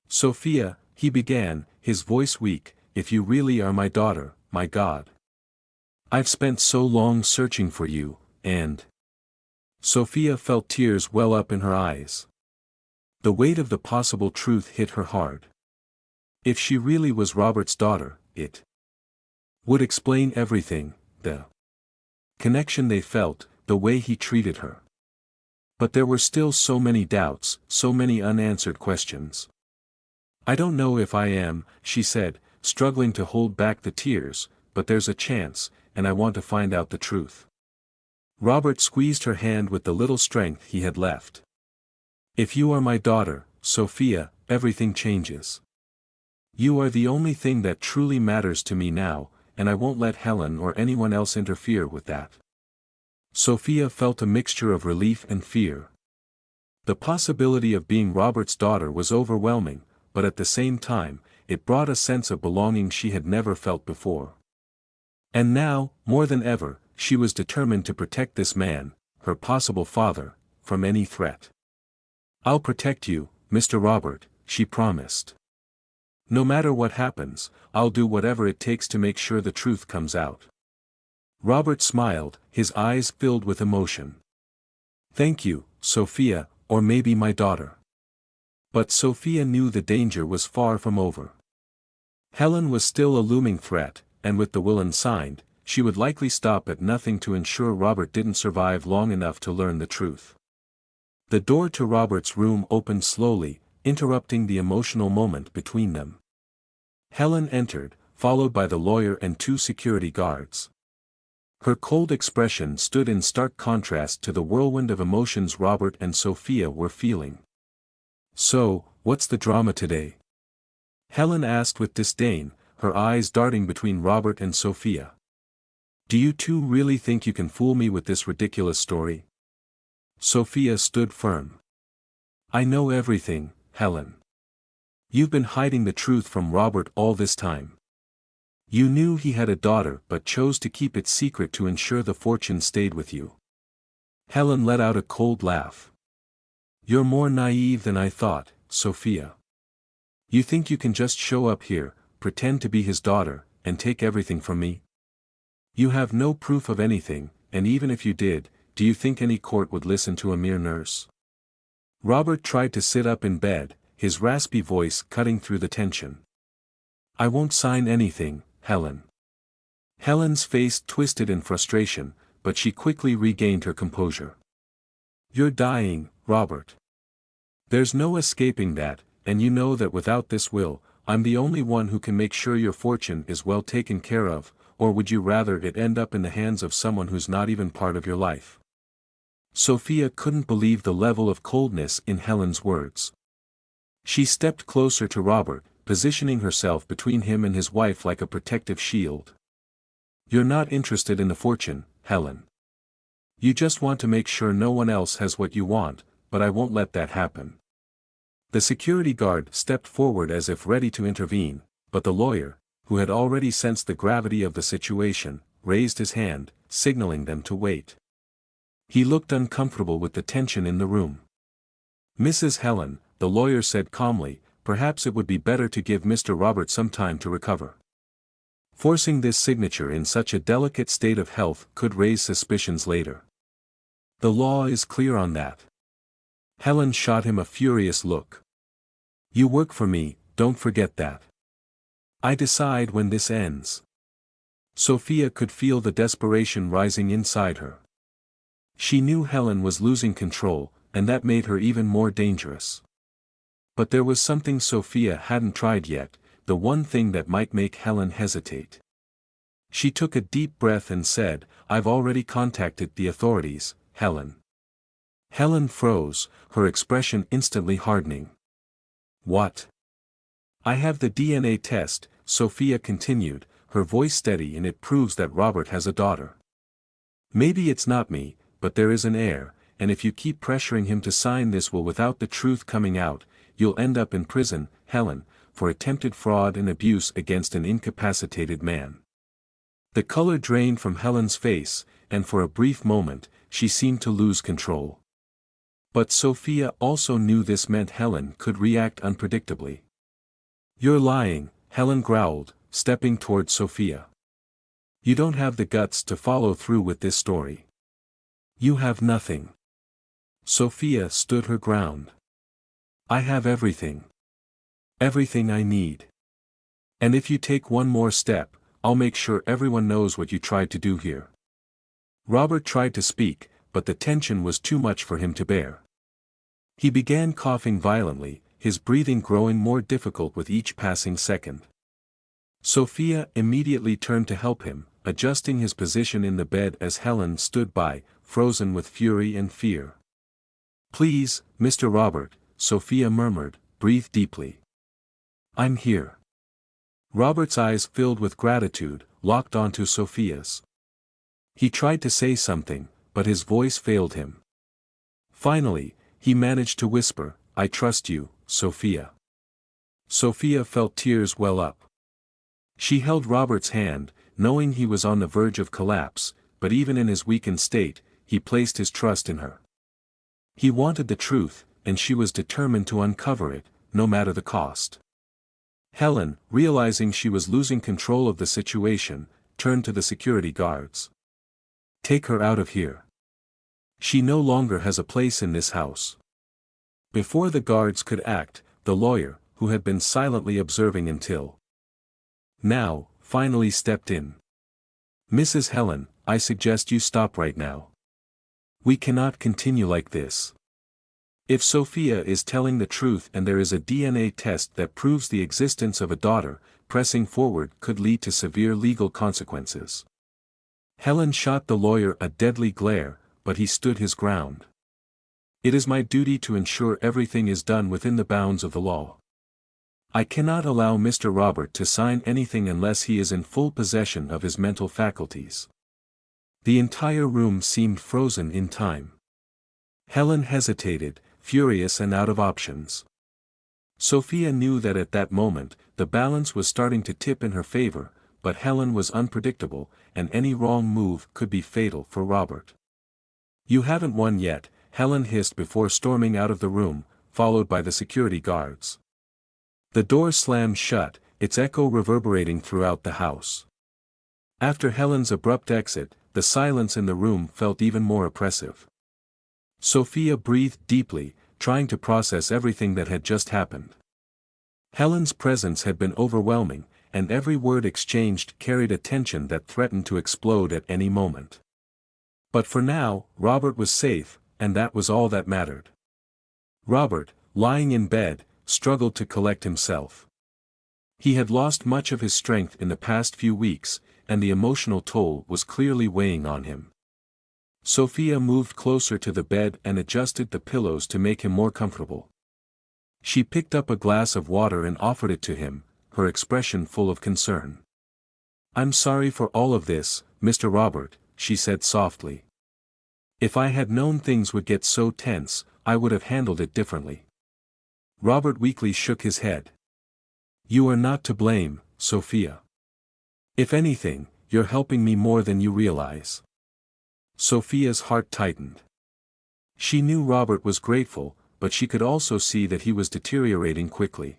Sophia, he began, his voice weak, if you really are my daughter, my God. I've spent so long searching for you, and... Sophia felt tears well up in her eyes. The weight of the possible truth hit her hard. If she really was Robert's daughter, it would explain everything, the connection they felt, the way he treated her. But there were still so many doubts, so many unanswered questions. I don't know if I am, she said, struggling to hold back the tears, but there's a chance, and I want to find out the truth. Robert squeezed her hand with the little strength he had left. If you are my daughter, Sophia, everything changes. You are the only thing that truly matters to me now, and I won't let Helen or anyone else interfere with that. Sophia felt a mixture of relief and fear. The possibility of being Robert's daughter was overwhelming, but at the same time, it brought a sense of belonging she had never felt before. And now, more than ever, she was determined to protect this man, her possible father, from any threat. I'll protect you, Mr. Robert, she promised. No matter what happens, I'll do whatever it takes to make sure the truth comes out. Robert smiled, his eyes filled with emotion. Thank you, Sophia, or maybe my daughter. But Sophia knew the danger was far from over. Helen was still a looming threat, and with the will unsigned, she would likely stop at nothing to ensure Robert didn't survive long enough to learn the truth. The door to Robert's room opened slowly, interrupting the emotional moment between them. Helen entered, followed by the lawyer and 2 security guards. Her cold expression stood in stark contrast to the whirlwind of emotions Robert and Sophia were feeling. So, what's the drama today? Helen asked with disdain, her eyes darting between Robert and Sophia. Do you two really think you can fool me with this ridiculous story? Sophia stood firm. I know everything, Helen. You've been hiding the truth from Robert all this time. You knew he had a daughter but chose to keep it secret to ensure the fortune stayed with you. Helen let out a cold laugh. You're more naive than I thought, Sophia. You think you can just show up here, pretend to be his daughter, and take everything from me? You have no proof of anything, and even if you did, do you think any court would listen to a mere nurse? Robert tried to sit up in bed, his raspy voice cutting through the tension. "I won't sign anything, Helen." Helen's face twisted in frustration, but she quickly regained her composure. "You're dying, Robert. There's no escaping that, and you know that without this will, I'm the only one who can make sure your fortune is well taken care of, or would you rather it end up in the hands of someone who's not even part of your life?" Sophia couldn't believe the level of coldness in Helen's words. She stepped closer to Robert, positioning herself between him and his wife like a protective shield. "You're not interested in the fortune, Helen. You just want to make sure no one else has what you want, but I won't let that happen." The security guard stepped forward as if ready to intervene, but the lawyer, who had already sensed the gravity of the situation, raised his hand, signaling them to wait. He looked uncomfortable with the tension in the room. "Mrs. Helen," the lawyer said calmly, "perhaps it would be better to give Mr. Robert some time to recover. Forcing this signature in such a delicate state of health could raise suspicions later. The law is clear on that." Helen shot him a furious look. "You work for me, don't forget that. I decide when this ends." Sophia could feel the desperation rising inside her. She knew Helen was losing control, and that made her even more dangerous. But there was something Sophia hadn't tried yet, the one thing that might make Helen hesitate. She took a deep breath and said, "I've already contacted the authorities, Helen." Helen froze, her expression instantly hardening. "What?" "I have the DNA test," Sophia continued, her voice steady, "and it proves that Robert has a daughter. Maybe it's not me, but there is an heir, and if you keep pressuring him to sign this will without the truth coming out, you'll end up in prison, Helen, for attempted fraud and abuse against an incapacitated man." The color drained from Helen's face, and for a brief moment, she seemed to lose control. But Sophia also knew this meant Helen could react unpredictably. "You're lying," Helen growled, stepping toward Sophia. "You don't have the guts to follow through with this story. You have nothing." Sophia stood her ground. "I have everything. Everything I need. And if you take one more step, I'll make sure everyone knows what you tried to do here." Robert tried to speak, but the tension was too much for him to bear. He began coughing violently, his breathing growing more difficult with each passing second. Sophia immediately turned to help him, adjusting his position in the bed as Helen stood by, frozen with fury and fear. "Please, Mr. Robert," Sophia murmured, "breathe deeply. I'm here." Robert's eyes filled with gratitude, locked onto Sophia's. He tried to say something, but his voice failed him. Finally, he managed to whisper, "I trust you, Sophia." Sophia felt tears well up. She held Robert's hand, knowing he was on the verge of collapse, but even in his weakened state, he placed his trust in her. He wanted the truth, and she was determined to uncover it, no matter the cost. Helen, realizing she was losing control of the situation, turned to the security guards. "Take her out of here. She no longer has a place in this house." Before the guards could act, the lawyer, who had been silently observing until now, finally stepped in. "Mrs. Helen, I suggest you stop right now. We cannot continue like this. If Sophia is telling the truth and there is a DNA test that proves the existence of a daughter, pressing forward could lead to severe legal consequences." Helen shot the lawyer a deadly glare, but he stood his ground. "It is my duty to ensure everything is done within the bounds of the law. I cannot allow Mr. Robert to sign anything unless he is in full possession of his mental faculties." The entire room seemed frozen in time. Helen hesitated, furious and out of options. Sophia knew that at that moment, the balance was starting to tip in her favor, but Helen was unpredictable, and any wrong move could be fatal for Robert. "You haven't won yet," Helen hissed before storming out of the room, followed by the security guards. The door slammed shut, its echo reverberating throughout the house. After Helen's abrupt exit, the silence in the room felt even more oppressive. Sophia breathed deeply, trying to process everything that had just happened. Helen's presence had been overwhelming, and every word exchanged carried a tension that threatened to explode at any moment. But for now, Robert was safe, and that was all that mattered. Robert, lying in bed, struggled to collect himself. He had lost much of his strength in the past few weeks, and the emotional toll was clearly weighing on him. Sophia moved closer to the bed and adjusted the pillows to make him more comfortable. She picked up a glass of water and offered it to him, her expression full of concern. "I'm sorry for all of this, Mr. Robert," she said softly. "If I had known things would get so tense, I would have handled it differently." Robert weakly shook his head. "You are not to blame, Sophia. If anything, you're helping me more than you realize." Sophia's heart tightened. She knew Robert was grateful, but she could also see that he was deteriorating quickly.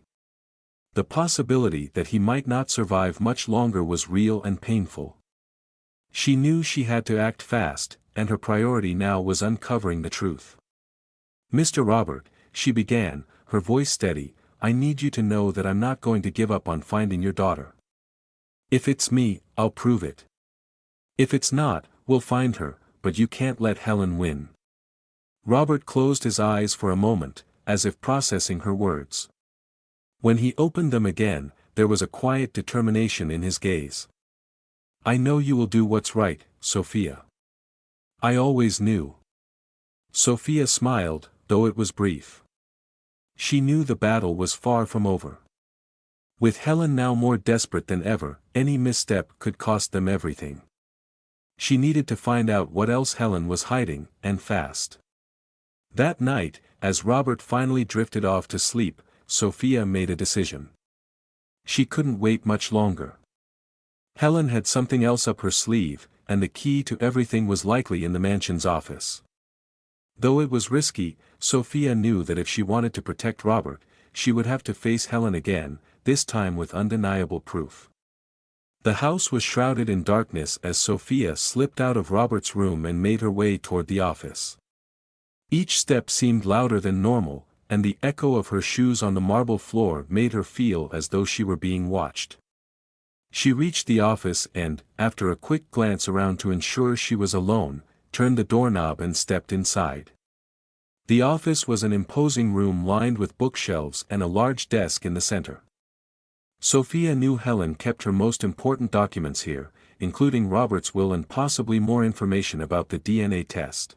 The possibility that he might not survive much longer was real and painful. She knew she had to act fast, and her priority now was uncovering the truth. "Mr. Robert," she began, her voice steady, "I need you to know that I'm not going to give up on finding your daughter. If it's me, I'll prove it. If it's not, we'll find her, but you can't let Helen win." Robert closed his eyes for a moment, as if processing her words. When he opened them again, there was a quiet determination in his gaze. "I know you will do what's right, Sophia. I always knew." Sophia smiled, though it was brief. She knew the battle was far from over. With Helen now more desperate than ever, any misstep could cost them everything. She needed to find out what else Helen was hiding, and fast. That night, as Robert finally drifted off to sleep, Sophia made a decision. She couldn't wait much longer. Helen had something else up her sleeve, and the key to everything was likely in the mansion's office. Though it was risky, Sophia knew that if she wanted to protect Robert, she would have to face Helen again, this time with undeniable proof. The house was shrouded in darkness as Sophia slipped out of Robert's room and made her way toward the office. Each step seemed louder than normal, and the echo of her shoes on the marble floor made her feel as though she were being watched. She reached the office and, after a quick glance around to ensure she was alone, turned the doorknob and stepped inside. The office was an imposing room lined with bookshelves and a large desk in the center. Sophia knew Helen kept her most important documents here, including Robert's will and possibly more information about the DNA test.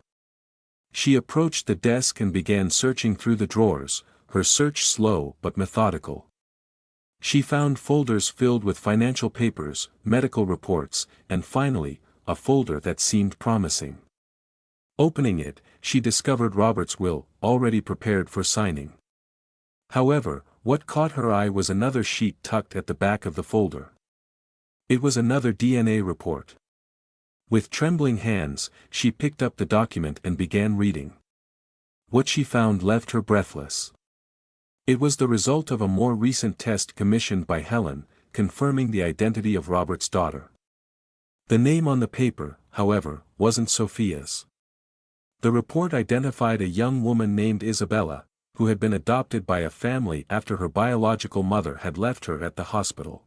She approached the desk and began searching through the drawers, her search slow but methodical. She found folders filled with financial papers, medical reports, and finally, a folder that seemed promising. Opening it, she discovered Robert's will, already prepared for signing. However, what caught her eye was another sheet tucked at the back of the folder. It was another DNA report. With trembling hands, she picked up the document and began reading. What she found left her breathless. It was the result of a more recent test commissioned by Helen, confirming the identity of Robert's daughter. The name on the paper, however, wasn't Sophia's. The report identified a young woman named Isabella, who had been adopted by a family after her biological mother had left her at the hospital.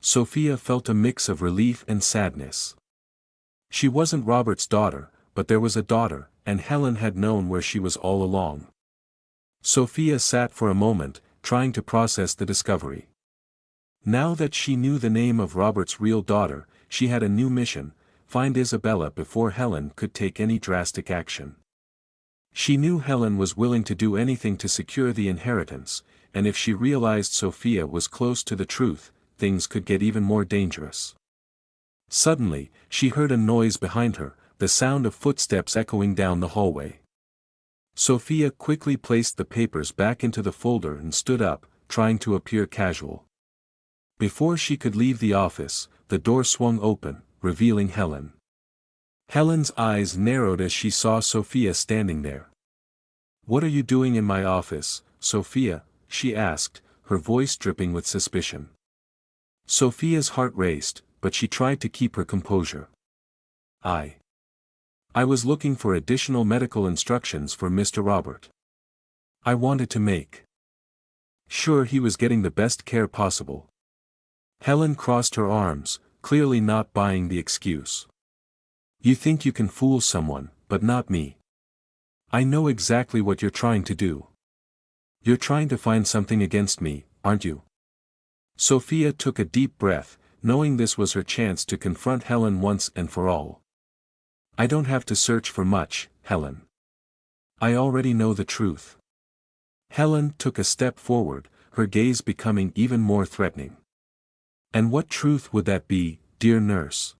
Sophia felt a mix of relief and sadness. She wasn't Robert's daughter, but there was a daughter, and Helen had known where she was all along. Sophia sat for a moment, trying to process the discovery. Now that she knew the name of Robert's real daughter, she had a new mission: find Isabella before Helen could take any drastic action. She knew Helen was willing to do anything to secure the inheritance, and if she realized Sophia was close to the truth, things could get even more dangerous. Suddenly, she heard a noise behind her, the sound of footsteps echoing down the hallway. Sophia quickly placed the papers back into the folder and stood up, trying to appear casual. Before she could leave the office, the door swung open, revealing Helen. Helen's eyes narrowed as she saw Sophia standing there. "What are you doing in my office, Sophia?" she asked, her voice dripping with suspicion. Sophia's heart raced, but she tried to keep her composure. I was looking for additional medical instructions for Mr. Robert. I wanted to make sure he was getting the best care possible. Helen crossed her arms, clearly not buying the excuse. You think you can fool someone, but not me. I know exactly what you're trying to do. You're trying to find something against me, aren't you? Sophia took a deep breath, knowing this was her chance to confront Helen once and for all. I don't have to search for much, Helen. I already know the truth. Helen took a step forward, her gaze becoming even more threatening. And what truth would that be, dear nurse?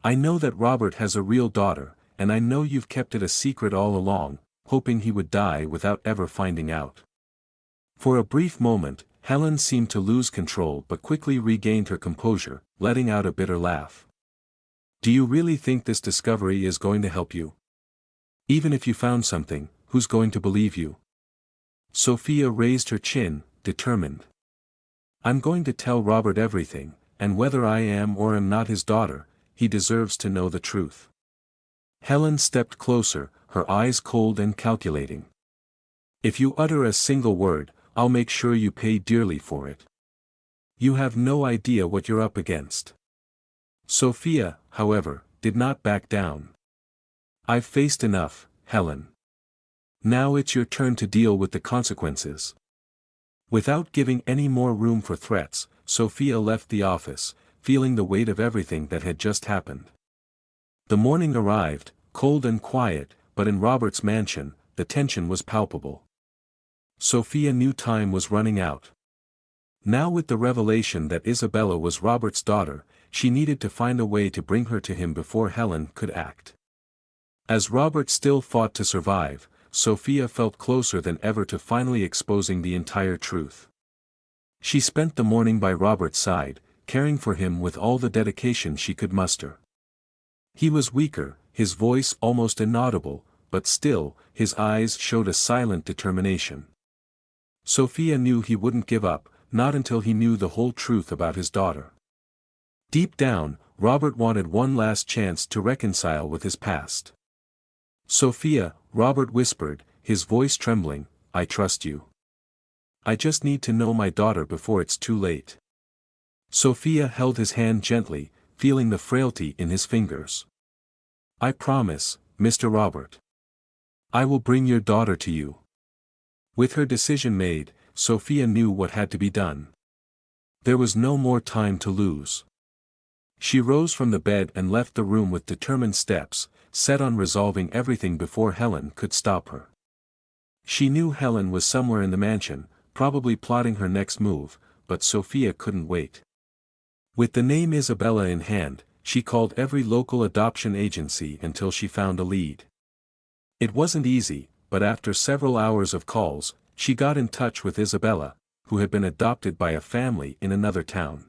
I know that Robert has a real daughter, and I know you've kept it a secret all along, hoping he would die without ever finding out. For a brief moment, Helen seemed to lose control but quickly regained her composure, letting out a bitter laugh. Do you really think this discovery is going to help you? Even if you found something, who's going to believe you? Sophia raised her chin, determined. I'm going to tell Robert everything, and whether I am or am not his daughter, he deserves to know the truth. Helen stepped closer, her eyes cold and calculating. If you utter a single word, I'll make sure you pay dearly for it. You have no idea what you're up against. Sophia, however, did not back down. I've faced enough, Helen. Now it's your turn to deal with the consequences. Without giving any more room for threats, Sophia left the office, feeling the weight of everything that had just happened. The morning arrived, cold and quiet, but in Robert's mansion, the tension was palpable. Sophia knew time was running out. Now with the revelation that Isabella was Robert's daughter, she needed to find a way to bring her to him before Helen could act. As Robert still fought to survive, Sophia felt closer than ever to finally exposing the entire truth. She spent the morning by Robert's side, caring for him with all the dedication she could muster. He was weaker, his voice almost inaudible, but still, his eyes showed a silent determination. Sophia knew he wouldn't give up, not until he knew the whole truth about his daughter. Deep down, Robert wanted one last chance to reconcile with his past. Sophia, Robert whispered, his voice trembling, I trust you. I just need to know my daughter before it's too late. Sophia held his hand gently, feeling the frailty in his fingers. I promise, Mr. Robert. I will bring your daughter to you. With her decision made, Sophia knew what had to be done. There was no more time to lose. She rose from the bed and left the room with determined steps, set on resolving everything before Helen could stop her. She knew Helen was somewhere in the mansion, probably plotting her next move, but Sophia couldn't wait. With the name Isabella in hand, she called every local adoption agency until she found a lead. It wasn't easy, but after several hours of calls, she got in touch with Isabella, who had been adopted by a family in another town.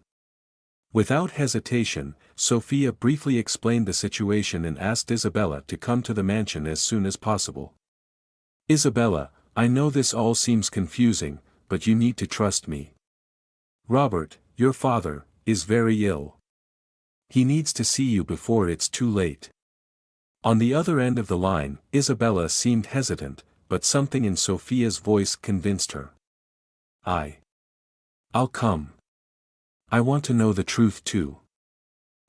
Without hesitation, Sophia briefly explained the situation and asked Isabella to come to the mansion as soon as possible. Isabella, I know this all seems confusing, but you need to trust me. Robert, your father, is very ill. He needs to see you before it's too late. On the other end of the line, Isabella seemed hesitant, but something in Sophia's voice convinced her. I'll come. I want to know the truth too.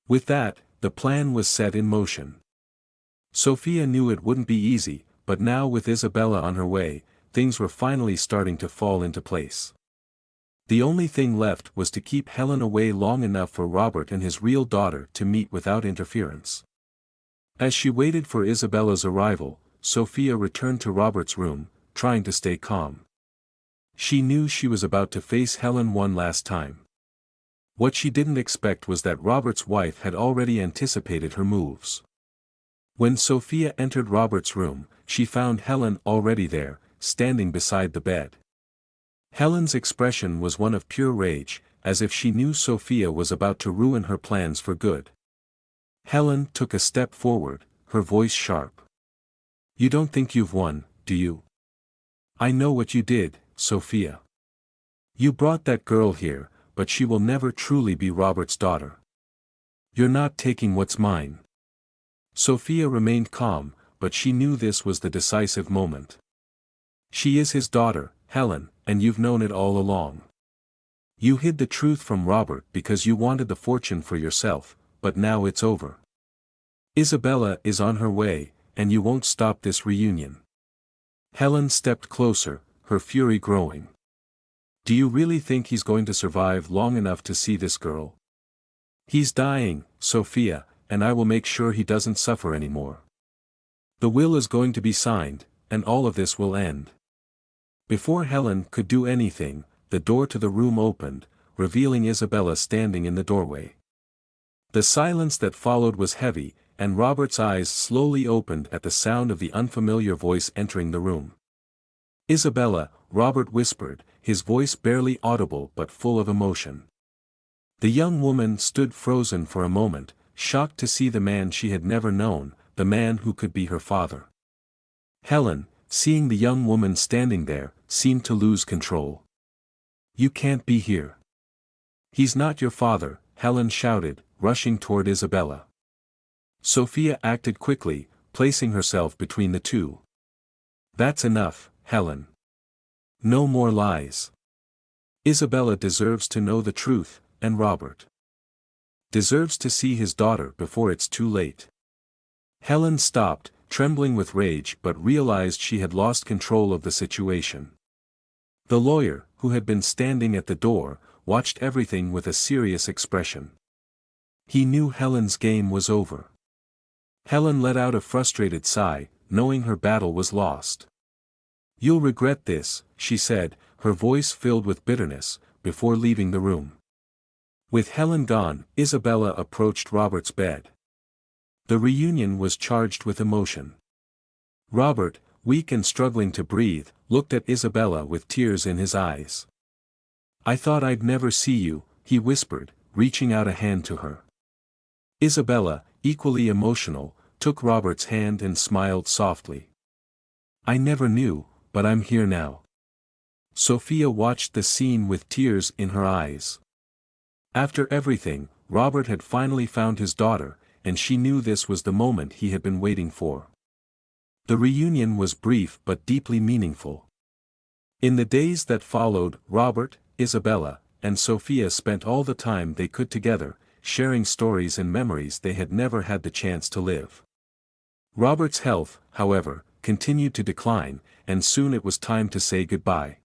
With that, the plan was set in motion. Sophia knew it wouldn't be easy, but now with Isabella on her way, things were finally starting to fall into place. The only thing left was to keep Helen away long enough for Robert and his real daughter to meet without interference. As she waited for Isabella's arrival, Sophia returned to Robert's room, trying to stay calm. She knew she was about to face Helen one last time. What she didn't expect was that Robert's wife had already anticipated her moves. When Sophia entered Robert's room, she found Helen already there, standing beside the bed. Helen's expression was one of pure rage, as if she knew Sophia was about to ruin her plans for good. Helen took a step forward, her voice sharp. You don't think you've won, do you? I know what you did, Sophia. You brought that girl here, but she will never truly be Robert's daughter. You're not taking what's mine. Sophia remained calm, but she knew this was the decisive moment. She is his daughter, Helen, and you've known it all along. You hid the truth from Robert because you wanted the fortune for yourself, but now it's over. Isabella is on her way, and you won't stop this reunion. Helen stepped closer, her fury growing. Do you really think he's going to survive long enough to see this girl? He's dying, Sophia, and I will make sure he doesn't suffer anymore. The will is going to be signed, and all of this will end. Before Helen could do anything, the door to the room opened, revealing Isabella standing in the doorway. The silence that followed was heavy, and Robert's eyes slowly opened at the sound of the unfamiliar voice entering the room. Isabella, Robert whispered, his voice barely audible but full of emotion. The young woman stood frozen for a moment, shocked to see the man she had never known, the man who could be her father. Helen, seeing the young woman standing there, seemed to lose control. You can't be here. He's not your father, Helen shouted, rushing toward Isabella. Sophia acted quickly, placing herself between the two. That's enough, Helen. No more lies. Isabella deserves to know the truth, and Robert deserves to see his daughter before it's too late. Helen stopped, trembling with rage but realized she had lost control of the situation. The lawyer, who had been standing at the door, watched everything with a serious expression. He knew Helen's game was over. Helen let out a frustrated sigh, knowing her battle was lost. You'll regret this, she said, her voice filled with bitterness, before leaving the room. With Helen gone, Isabella approached Robert's bed. The reunion was charged with emotion. Robert, weak and struggling to breathe, looked at Isabella with tears in his eyes. I thought I'd never see you, he whispered, reaching out a hand to her. Isabella, equally emotional, took Robert's hand and smiled softly. I never knew, but I'm here now. Sophia watched the scene with tears in her eyes. After everything, Robert had finally found his daughter, and she knew this was the moment he had been waiting for. The reunion was brief but deeply meaningful. In the days that followed, Robert, Isabella, and Sophia spent all the time they could together, sharing stories and memories they had never had the chance to live. Robert's health, however, continued to decline, and soon it was time to say goodbye.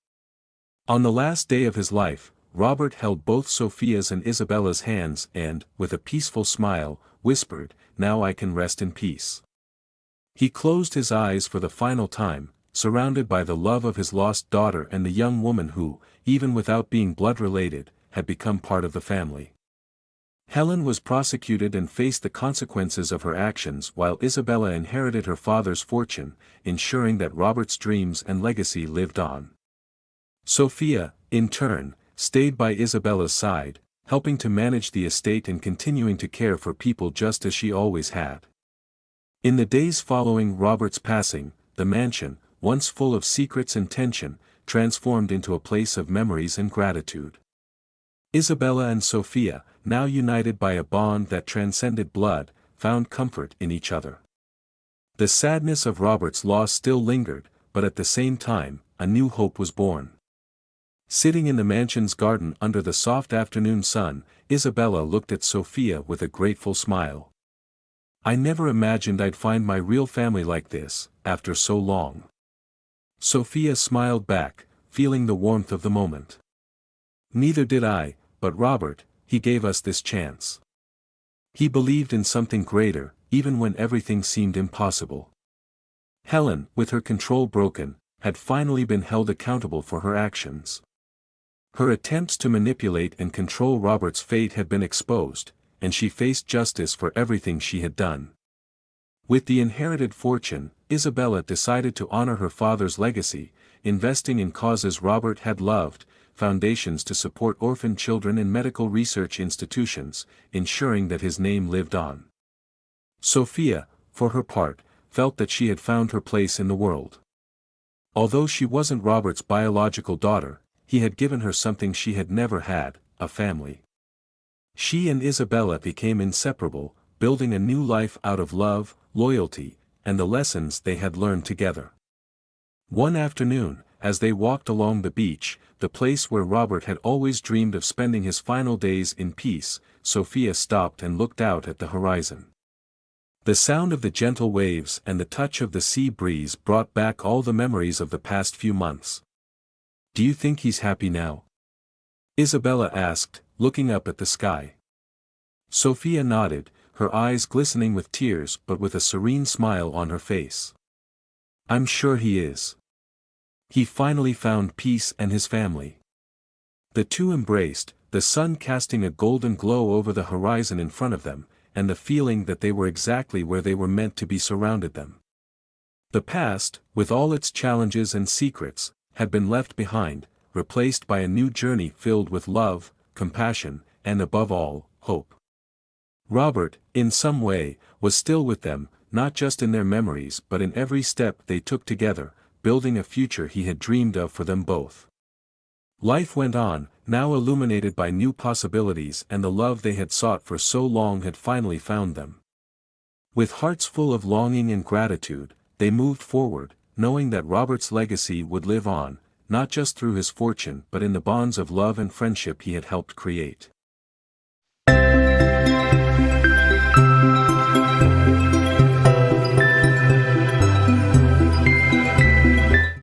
On the last day of his life, Robert held both Sophia's and Isabella's hands and, with a peaceful smile, whispered, "Now I can rest in peace." He closed his eyes for the final time, surrounded by the love of his lost daughter and the young woman who, even without being blood-related, had become part of the family. Helen was prosecuted and faced the consequences of her actions while Isabella inherited her father's fortune, ensuring that Robert's dreams and legacy lived on. Sophia, in turn, stayed by Isabella's side, helping to manage the estate and continuing to care for people just as she always had. In the days following Robert's passing, the mansion, once full of secrets and tension, transformed into a place of memories and gratitude. Isabella and Sophia, now united by a bond that transcended blood, found comfort in each other. The sadness of Robert's loss still lingered, but at the same time, a new hope was born. Sitting in the mansion's garden under the soft afternoon sun, Isabella looked at Sophia with a grateful smile. I never imagined I'd find my real family like this, after so long. Sophia smiled back, feeling the warmth of the moment. Neither did I, but Robert, he gave us this chance. He believed in something greater, even when everything seemed impossible. Helen, with her control broken, had finally been held accountable for her actions. Her attempts to manipulate and control Robert's fate had been exposed, and she faced justice for everything she had done. With the inherited fortune, Isabella decided to honor her father's legacy, investing in causes Robert had loved, foundations to support orphan children and medical research institutions, ensuring that his name lived on. Sophia, for her part, felt that she had found her place in the world. Although she wasn't Robert's biological daughter, he had given her something she had never had, a family. She and Isabella became inseparable, building a new life out of love, loyalty, and the lessons they had learned together. One afternoon, as they walked along the beach, the place where Robert had always dreamed of spending his final days in peace, Sophia stopped and looked out at the horizon. The sound of the gentle waves and the touch of the sea breeze brought back all the memories of the past few months. "Do you think he's happy now?" Isabella asked, looking up at the sky. Sophia nodded, her eyes glistening with tears but with a serene smile on her face. "I'm sure he is. He finally found peace and his family." The two embraced, the sun casting a golden glow over the horizon in front of them, and the feeling that they were exactly where they were meant to be surrounded them. The past, with all its challenges and secrets, had been left behind, replaced by a new journey filled with love, compassion, and above all, hope. Robert, in some way, was still with them, not just in their memories but in every step they took together, building a future he had dreamed of for them both. Life went on, now illuminated by new possibilities, and the love they had sought for so long had finally found them. With hearts full of longing and gratitude, they moved forward, knowing that Robert's legacy would live on, not just through his fortune but in the bonds of love and friendship he had helped create.